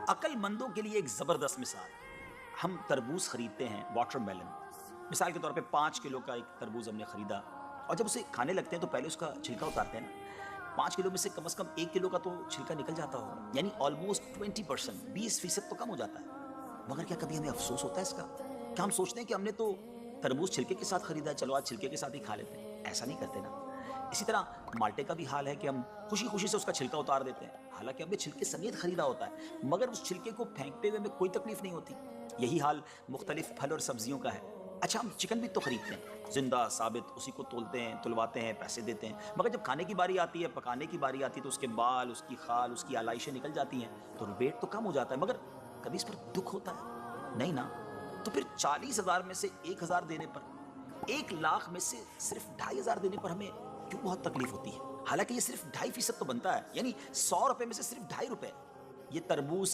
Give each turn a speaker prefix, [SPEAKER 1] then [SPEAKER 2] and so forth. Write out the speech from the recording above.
[SPEAKER 1] عقل مندوں کے لیے ایک زبردست مثال. ہم تربوز خریدتے ہیں، واٹر میلن. مثال کے طور پہ 5 کلو کا ایک تربوز ہم نے خریدا، اور جب اسے کھانے لگتے ہیں تو پہلے اس کا چھلکا اتارتے ہیں نا. 5 کلو میں سے کم از کم 1 کلو کا تو چھلکا نکل جاتا ہوگا، یعنی آلموسٹ 20%، 20% تو کم ہو جاتا ہے. مگر کیا کبھی ہمیں افسوس ہوتا ہے اس کا؟ کیا ہم سوچتے ہیں کہ ہم نے تو تربوز چھلکے کے ساتھ خریدا ہے، چلو آج چھلکے کے ساتھ ہی کھا لیتے ہیں؟ ایسا نہیں کرتے نا. اسی طرح مالٹے کا بھی حال ہے کہ ہم خوشی خوشی سے اس کا چھلکا اتار دیتے ہیں، حالانکہ ہم نے چھلکے سمیت خریدا ہوتا ہے، مگر اس چھلکے کو پھینکتے ہوئے ہمیں کوئی تکلیف نہیں ہوتی. یہی حال مختلف پھل اور سبزیوں کا ہے. اچھا، ہم چکن بھی تو خریدتے ہیں، زندہ ثابت، اسی کو تولتے ہیں، تلواتے ہیں، پیسے دیتے ہیں، مگر جب کھانے کی باری آتی ہے، پکانے کی باری آتی ہے، تو اس کے بال، اس کی خال، اس کی آلائشیں نکل جاتی ہیں، تو ریٹ تو کم ہو جاتا ہے. مگر کبھی اس پر دکھ ہوتا ہے؟ نہیں نا. تو پھر 40,000 میں سے 1,000 دینے پر، 1,00,000 میں سے صرف 2,500 دینے پر ہمیں کیوں بہت تکلیف ہوتی ہے؟ حالانکہ یہ صرف 2.5% تو بنتا ہے، یعنی 100 روپے میں سے صرف 2.5 روپے. یہ تربوز